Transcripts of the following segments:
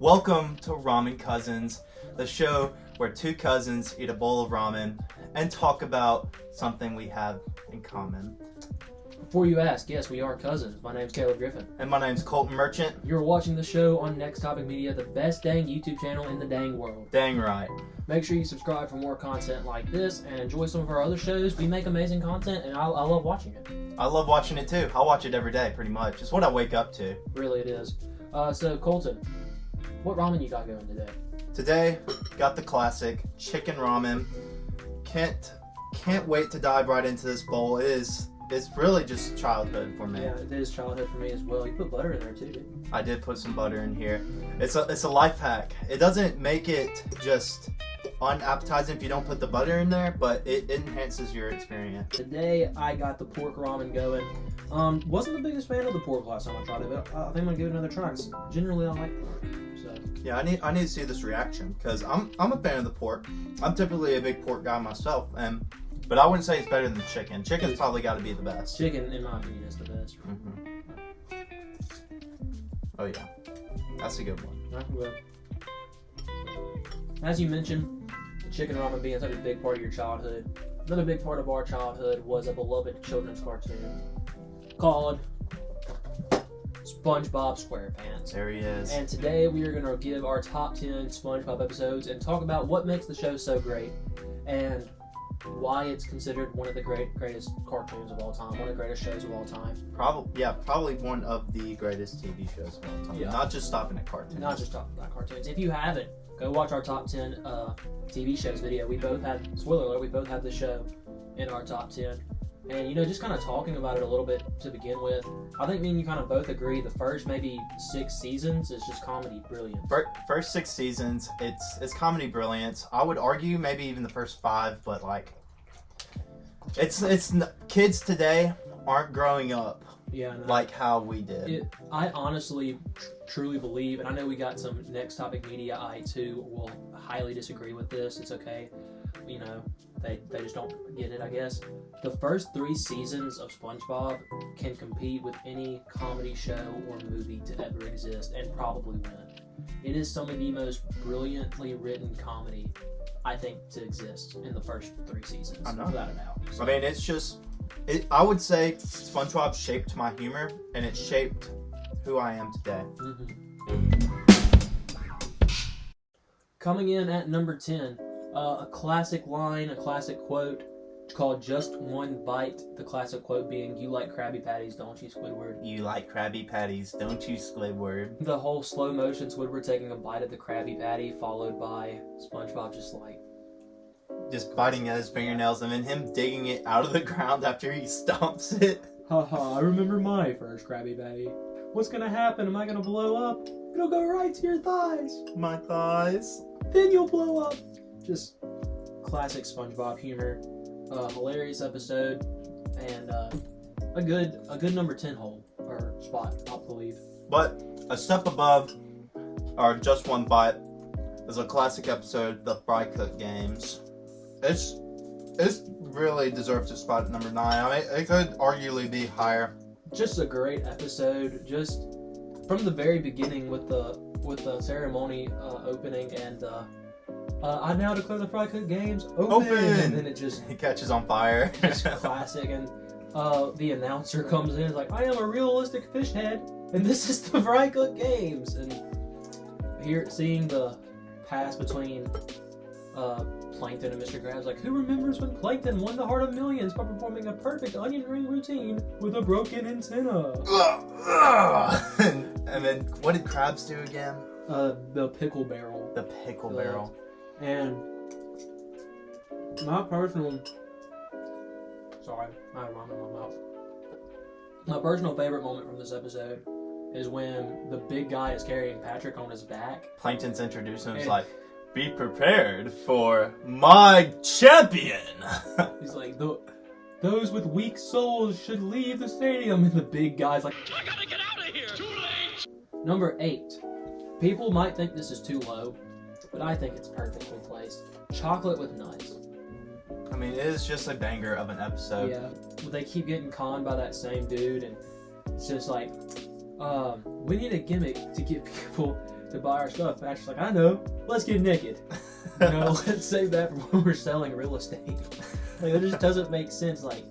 Welcome to Ramen Cousins, the show where two cousins eat a bowl of ramen and talk about something we have in common. Before you ask, yes, we are cousins. My name's Caleb Griffin. And my name's Colton Merchant. You're watching the show on Next Topic Media, the best dang YouTube channel in the dang world. Dang right. Make sure you subscribe for more content like this and enjoy some of our other shows. We make amazing content and I love watching it. I love watching it too. I watch it every day pretty much. It's what I wake up to. Really it is. So Colton, what ramen you got going today? Today, got the classic chicken ramen. Can't wait to dive right into this bowl. It's really just childhood for me. Yeah, it is childhood for me as well. You put butter in there too, didn't you? I did put some butter in here. It's a life hack. It doesn't make it just unappetizing if you don't put the butter in there, but it enhances your experience. Today I got the pork ramen going. Wasn't the biggest fan of the pork last time I tried it, but I think I'm gonna give it another try because generally I like pork. So yeah, I need to see this reaction because I'm a fan of the pork. I'm typically a big pork guy myself, but I wouldn't say it's better than chicken. Chicken's probably got to be the best. Chicken, in my opinion, is the best. Mm-hmm. Oh yeah, that's a good one. Well, as you mentioned, chicken ramen being such a big part of your childhood, another big part of our childhood was a beloved children's cartoon called Spongebob SquarePants. There he is. And today we are going to give our top 10 Spongebob episodes and talk about what makes the show so great and why it's considered one of the greatest cartoons of all time, one of the greatest shows of all time. Probably one of the greatest TV shows of all time. Yeah. Not just stopping at cartoons. Not just talking about cartoons. If you haven't, go watch our top 10 TV shows video. We both have, spoiler alert, we both have the show in our top 10. And, just kind of talking about it a little bit to begin with, I think me and you kind of both agree the first maybe 6 seasons is just comedy brilliance. First 6 seasons, it's comedy brilliance. I would argue maybe even the first 5, but it's kids today aren't growing up like how we did. I honestly truly believe, and I know we got some Next Topic Media who will highly disagree with this. It's okay. They just don't get it, I guess. The first 3 seasons of SpongeBob can compete with any comedy show or movie to ever exist and probably win. It is some of the most brilliantly written comedy, I think, to exist in the first 3 seasons. I know. Without a doubt. So, I mean, it's just... I would say SpongeBob shaped my humor, and it shaped who I am today. Coming in at number 10, a classic line, a classic quote called "Just One Bite." The classic quote being, "You like Krabby Patties, don't you, Squidward?" You like Krabby Patties, don't you, Squidward? The whole slow motion Squidward taking a bite of the Krabby Patty, followed by SpongeBob just biting at his fingernails and then him digging it out of the ground after he stomps it. Haha, I remember my first Krabby Patty. What's gonna happen? Am I gonna blow up? It'll go right to your thighs. My thighs. Then you'll blow up. Just classic SpongeBob humor. Hilarious episode, and a good number 10 hole or spot, I believe. But a step above our Just One Bite is a classic episode, the Fry Cook Games. It's really deserves a spot at number 9. I mean, it could arguably be higher. Just a great episode. Just from the very beginning with the ceremony opening and I now declare the Fry Cook Games open. And then it catches on fire. It's classic. And the announcer comes in and is like, "I am a realistic fish head, and this is the Fry Cook Games." And here, seeing the pass between Plankton and Mr. Krabs, like, who remembers when Plankton won the heart of millions by performing a perfect onion ring routine with a broken antenna? And then, what did Krabs do again? The pickle barrel. The pickle barrel. And my personal... Sorry, I have ramen in my mouth. My personal favorite moment from this episode is when the big guy is carrying Patrick on his back. Plankton's introducing him, he's like, "Be prepared for my champion." He's like, "Those with weak souls should leave the stadium." And the big guy's like, "I gotta get out of here! Too late!" Number 8. People might think this is too low, but I think it's perfectly placed. Chocolate with nuts. I mean, it is just a banger of an episode. Yeah, they keep getting conned by that same dude, and it's just like, we need a gimmick to get people to buy our stuff. Patrick's like, I know. Let's get naked. You know, let's save that for when we're selling real estate. Like, it just doesn't make sense. Like,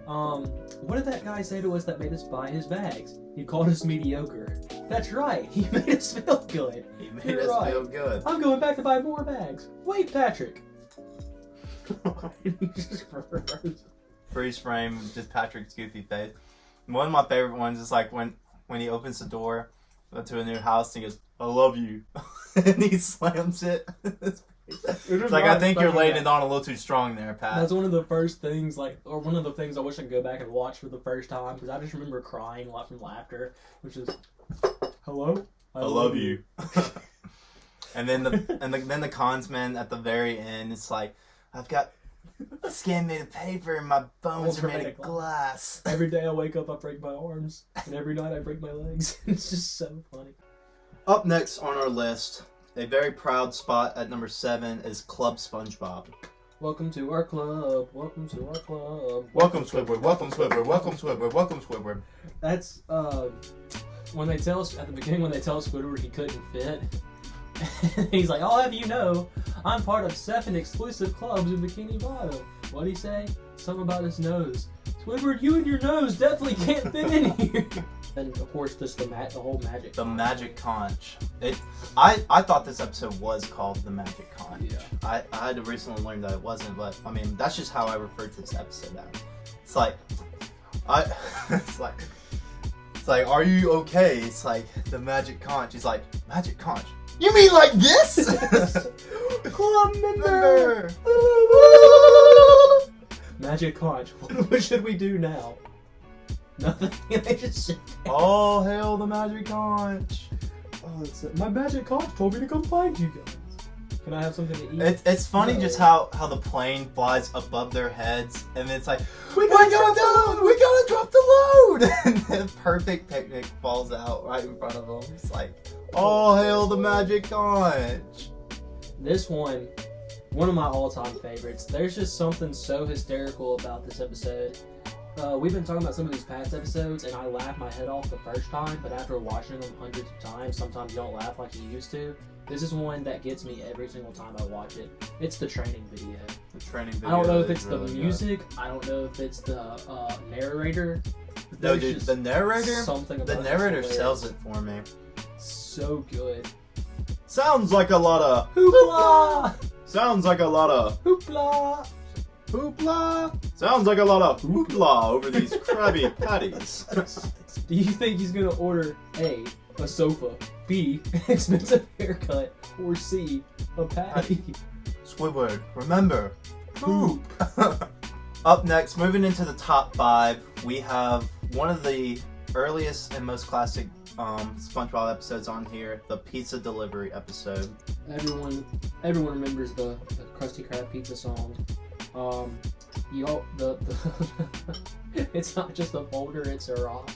what did that guy say to us that made us buy his bags? He called us mediocre. That's right. He made us feel good. He made us feel good. I'm going back to buy more bags. Wait, Patrick. He just Freeze frame, just Patrick's goofy face. One of my favorite ones is like when he opens the door to a new house and he goes, "I love you," and he slams it. It's like, I think you're laying it on a little too strong there, Pat. That's one of the first things, or one of the things I wish I could go back and watch for the first time, because I just remember crying a lot from laughter, which is, hello? I love you. And then the consman at the very end, it's like, I've got skin made of paper and my bones are made of glass. Every day I wake up, I break my arms, and every night I break my legs. It's just so funny. Up next on our list, a very proud spot at number 7 is Club Spongebob. Welcome to our club. Welcome to our club. Welcome Squidward. Welcome Squidward. Welcome Squidward. Welcome Squidward. That's when they tell us at the beginning, when they tell Squidward he couldn't fit. He's like, "I'll have you know, I'm part of 7 exclusive clubs in Bikini Bottom." What'd he say? Something about his nose. Squidward, you and your nose definitely can't fit in here. And of course, just the whole magic. The magic conch. I thought this episode was called the magic conch. Yeah. I had to recently learn that it wasn't, but I mean that's just how I refer to this episode as. It's like, it's like, are you okay? It's like the magic conch. He's like, magic conch. You mean like this? Club member. Magic conch. What should we do now? Nothing. They just sit there. All hail the magic conch. Oh, my magic conch told me to come find you guys. Can I have something to eat? It's funny just how the plane flies above their heads, and it's like, we gotta drop the load, and the perfect picnic falls out right in front of them. It's like, all hail the magic conch. This one of my all-time favorites. There's just something so hysterical about this episode. We've been talking about some of these past episodes, and I laughed my head off the first time, but after watching them hundreds of times, sometimes you don't laugh like you used to. This is one that gets me every single time I watch it. It's the training video. The training video. I don't know if it's really the music. Good. I don't know if it's the narrator. No, dude, the narrator. Something about the narrator sells it for me. So good. Sounds like a lot of hoopla. Sounds like a lot of hoopla. Hoopla! Sounds like a lot of hoopla over these Krabby Patties. Do you think he's gonna order A, a sofa, B, an expensive haircut, or C, a patty? Squidward, remember, poop! Up next, moving into the top 5, we have one of the earliest and most classic SpongeBob episodes on here, the pizza delivery episode. Everyone remembers the Krusty Krab pizza song. It's not just a boulder, it's a rock.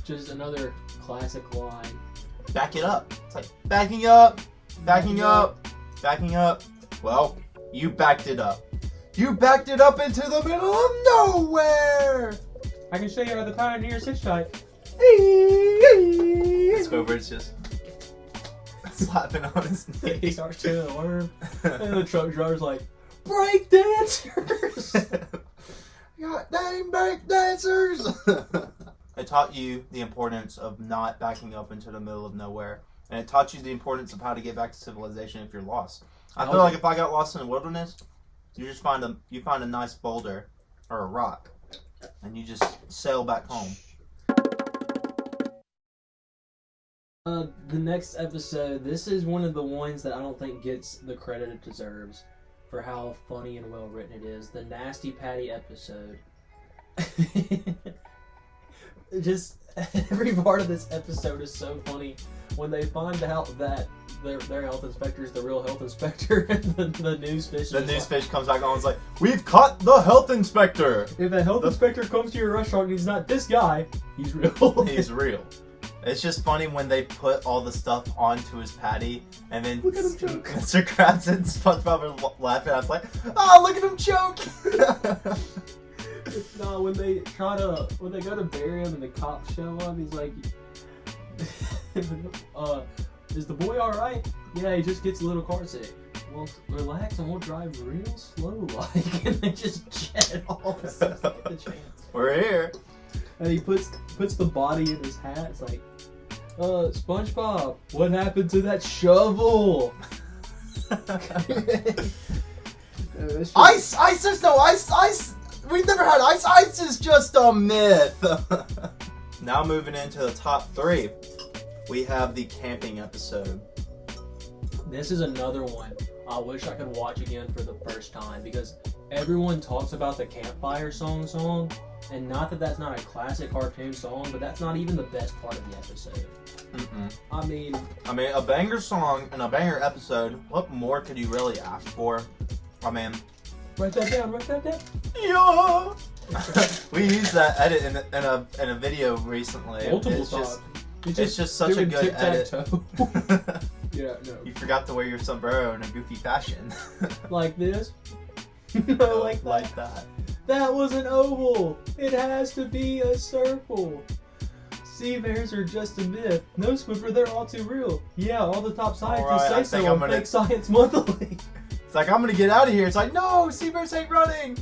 Just another classic line. Back it up. It's like, backing up, backing up, backing up. Well, you backed it up. You backed it up into the middle of nowhere! I can show you how the Pioneer 6 type. Squidward's just slapping on his knee. He starts chewing the worm, and the truck driver's like, break dancers! God dang break dancers! It taught you the importance of not backing up into the middle of nowhere. And it taught you the importance of how to get back to civilization if you're lost. I feel like if I got lost in the wilderness, you just find a nice boulder or a rock, and you just sail back home. The next episode, this is one of the ones that I don't think gets the credit it deserves for how funny and well written it is. The Nasty Patty episode. Just every part of this episode is so funny when they find out that their health inspector is the real health inspector, and the news fish. The news fish comes back on and is like, "We've caught the health inspector." If a health inspector comes to your restaurant and he's not this guy, he's real. He's real. It's just funny when they put all the stuff onto his patty, and then look at him choke. Mr. Krabs and SpongeBob are laughing. I was like, "Oh, look at him choke!" No, when they go to bury him and the cops show up, he's like, Is the boy alright? Yeah, he just gets a little car sick. Well, relax and we'll drive real slow like, and they just jet off as soon as they get the chance. We're here. And he puts the body in his hat. It's like, SpongeBob, what happened to that shovel? Ice, there's no ice. We've never had ice. Ice is just a myth. Now moving into the top 3, we have the camping episode. This is another one I wish I could watch again for the first time, because everyone talks about the campfire song, and not that that's not a classic cartoon song, but that's not even the best part of the episode. Mm-mm. I mean, a banger song and a banger episode. What more could you really ask for? I mean, write that down. yeah. We used that edit in a video recently. Multiple it's times. It's just such a good edit. Yeah, no. You forgot to wear your sombrero in a goofy fashion. Like this? No, like that. That was an oval. It has to be a circle. Sea bears are just a myth. No, Squidward, they're all too real. Yeah, all the top scientists say so on Fake Science Monthly. It's like, I'm gonna get out of here. It's like, no, sea bears ain't running.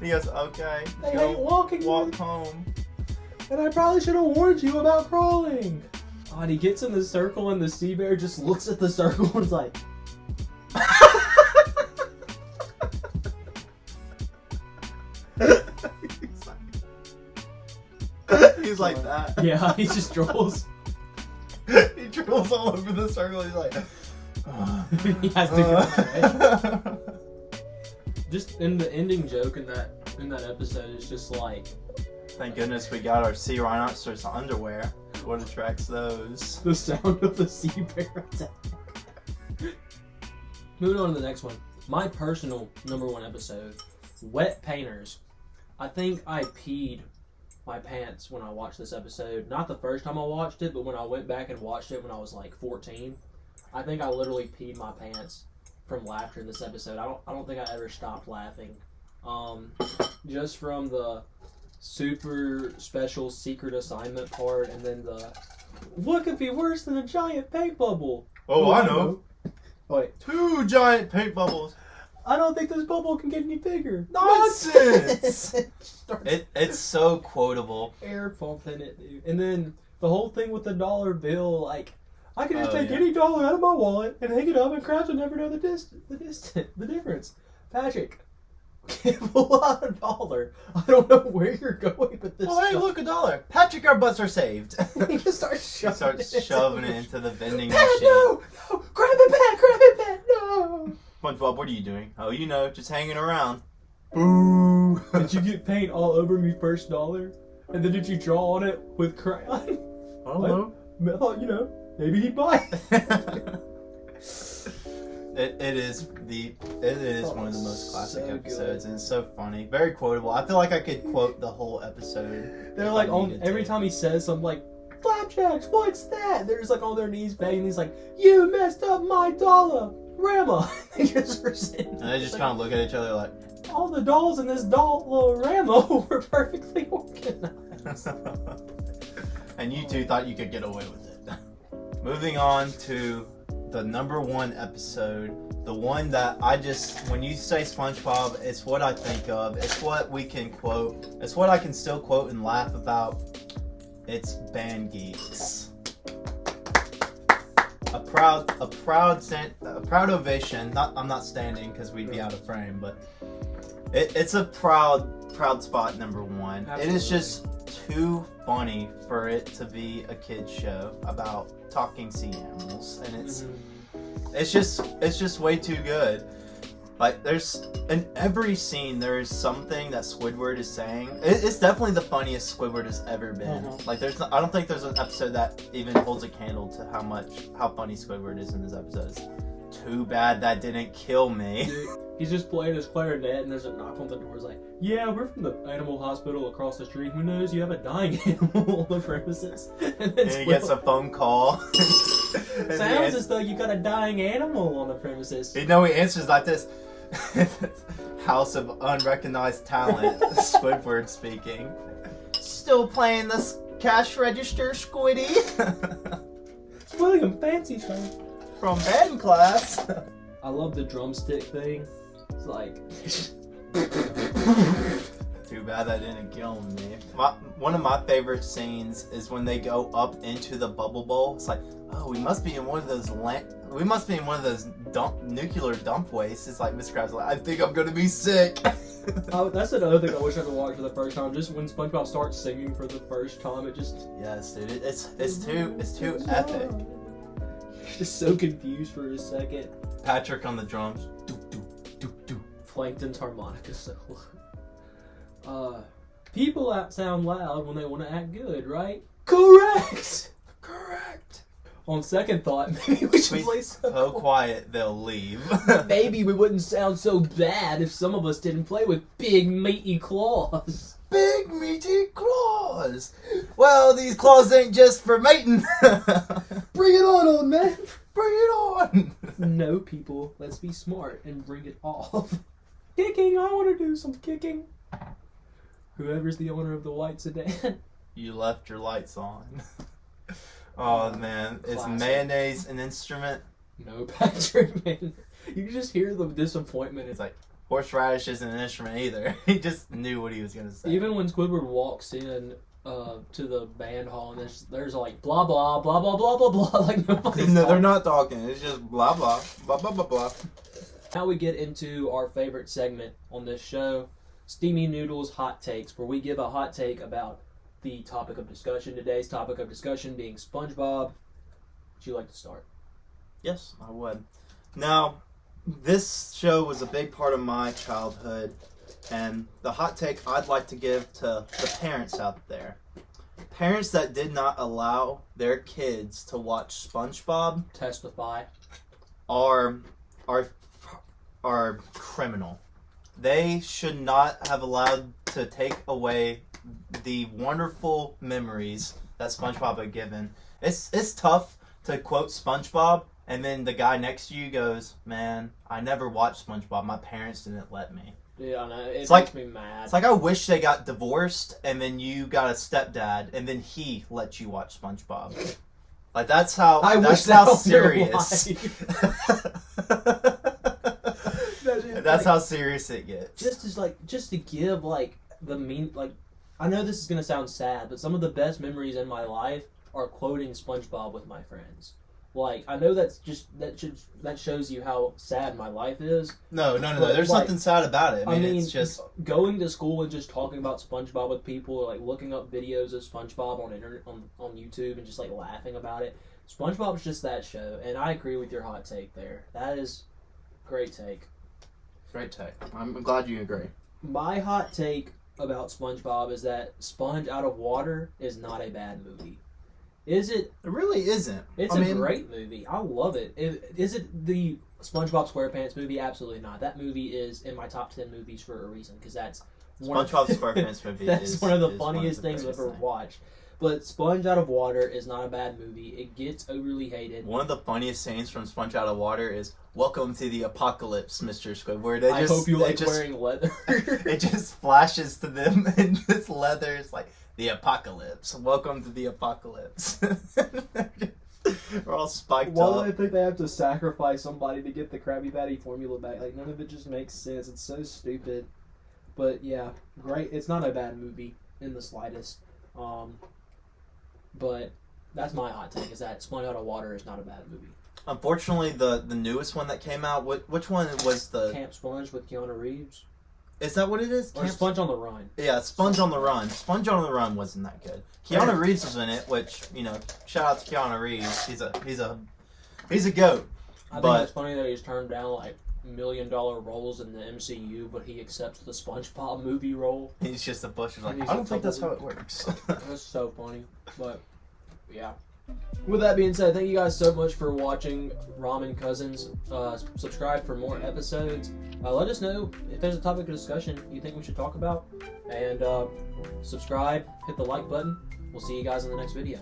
He goes, okay. They hate walking. Walk home. And I probably should have warned you about crawling. Oh, and he gets in the circle and the sea bear just looks at the circle and is like... He's like that. Yeah, he just drools. He drools all over the circle. He's like... He has to go. Just in the ending joke in that episode is just like... Thank goodness we got our sea rhinoceros underwear. What attracts those? The sound of the sea bear attack. Moving on to the next one. My personal #1 episode, Wet Painters. I think I peed my pants when I watched this episode. Not the first time I watched it, but when I went back and watched it when I was like 14. I think I literally peed my pants from laughter in this episode. I don't think I ever stopped laughing. Just from the super special secret assignment part, and then the what could be worse than a giant paint bubble? Oh, I know. Wait, 2 giant paint bubbles. I don't think this bubble can get any bigger. Nonsense! It's so quotable. Air pumping it, dude. And then the whole thing with the dollar bill, like I could just take any dollar out of my wallet and hang it up, and crowds would never know the difference. Patrick, pull out a dollar. I don't know where you're going with this. Oh, hey, look, $1. Patrick, our butts are saved. He just starts shoving it into the vending Pat, machine. No! Grab it, Pat! No! SpongeBob, what are you doing? Oh, you know, just hanging around. Boo! Did you get paint all over me first dollar? And then did you draw on it with crayon? I don't know. I thought, maybe he'd buy it. It is one of the most classic episodes, and it's so funny, very quotable. I feel like I could quote the whole episode. They're like every time he says something like "Flapjacks, what's that?" They're just like on their knees begging. He's like, "You messed up my dollar, Grandma." They just and they just kind of look at each other like, all the dolls in this doll-o-rama were perfectly organized. And you two thought you could get away with it. Moving on to the #1 episode, the one that when you say SpongeBob, it's what I think of. It's what we can quote. It's what I can still quote and laugh about. It's Band Geeks. A proud ovation. I'm not standing because we'd be out of frame, but it's a proud spot #1. Absolutely. It is just too funny for it to be a kid's show about talking sea animals, and it's just way too good. Like, there's in every scene there is something that Squidward is saying. It's definitely the funniest Squidward has ever been. Like, I don't think there's an episode that even holds a candle to how funny Squidward is in this episode. It's too bad that didn't kill me. Dude, he's just playing his clarinet, and there's a knock on the door. It's like, "Yeah, we're from the animal hospital across the street. Who knows? You have a dying animal on the premises." And then he gets a phone call. Sounds as though you got a dying animal on the premises. He answers like this. House of unrecognized talent. Squidward speaking. Still playing this cash register, Squiddy? William Fancy Stone. From band class. I love the drumstick thing. It's like... Too bad that didn't kill me. One of my favorite scenes is when they go up into the bubble bowl. It's like, oh, we must be in one of those nuclear dump wastes. It's like Miss Krabs like, I think I'm gonna be sick. Oh, that's another thing I wish I could watch for the first time. Just when SpongeBob starts singing for the first time, it just... Yes, dude. It's too epic. Just so confused for a second. Patrick on the drums. Do. Plankton's harmonica solo. People sound loud when they want to act good, right? Correct! On second thought, maybe we should play so quiet they'll leave. Maybe we wouldn't sound so bad if some of us didn't play with big meaty claws. Big meaty claws! Well, these claws ain't just for mating. Bring it on, old man! Bring it on! No, people, let's be smart and bring it off. Kicking, I want to do some kicking. Whoever's the owner of the white sedan. You left your lights on. Oh man, is mayonnaise an instrument? No, Patrick, man. You can just hear the disappointment. It's like, horseradish isn't an instrument either. He just knew what he was gonna say. Even when Squidward walks in to the band hall and there's like blah blah blah blah blah blah blah, like nobody's No, they're not talking. It's just blah blah blah blah blah blah. Now we get into our favorite segment on this show, Steamy Noodles Hot Takes, where we give a hot take about the topic of discussion. Today's topic of discussion being SpongeBob. Would you like to start? Yes, I would. Now, this show was a big part of my childhood, and the hot take I'd like to give to the parents out there. Parents that did not allow their kids to watch SpongeBob Testify. are criminal. They should not have allowed to take away the wonderful memories that SpongeBob had given. It's tough to quote SpongeBob and then the guy next to you goes, "Man, I never watched SpongeBob. My parents didn't let me." Yeah, I know. It makes me mad. It's like I wish they got divorced and then you got a stepdad and then he let you watch SpongeBob. Like that's how serious. That's how serious it gets. Just to give I know this is gonna sound sad, but some of the best memories in my life are quoting SpongeBob with my friends. Like, I know that shows you how sad my life is. No. There's nothing sad about it. I mean, it's just going to school and just talking about SpongeBob with people, or like looking up videos of SpongeBob on YouTube and just like laughing about it. SpongeBob's just that show, and I agree with your hot take there. That is great take. Great take. I'm glad you agree. My hot take about SpongeBob is that Sponge Out of Water is not a bad movie. Is it? It really isn't. It's a great movie. I love it. Is it the SpongeBob SquarePants movie? Absolutely not. That movie is in my top 10 movies for a reason, because that's SpongeBob SquarePants movie. That's one of the funniest things I've ever watched. But Sponge Out of Water is not a bad movie. It gets overly hated. One of the funniest scenes from Sponge Out of Water is "Welcome to the apocalypse, Mr. Squidward." I hope you like wearing leather. It just flashes to them in this leather. It's like, the apocalypse. Welcome to the apocalypse. We're all spiked up. Why do I think they have to sacrifice somebody to get the Krabby Patty formula back? Like, none of it just makes sense. It's so stupid. But yeah, great. It's not a bad movie in the slightest. But that's my hot take, is that Sponge Out of Water is not a bad movie. Unfortunately, the newest one that came out, which one was the... Camp Sponge with Keanu Reeves? Is that what it is? Or Sponge on the Run. Yeah, Sponge on the Run. Sponge on the Run wasn't that good. Keanu Reeves was in it, which, shout out to Keanu Reeves. He's a goat. I think it's funny that he's turned down like $1 million roles in the MCU, but he accepts the SpongeBob movie role. He's just a bush. Like, I don't think that's how it works. That's so funny. But yeah. With that being said, thank you guys so much for watching Ramen Cousins. Subscribe for more episodes. Let us know if there's a topic of discussion you think we should talk about. And subscribe, hit the like button. We'll see you guys in the next video.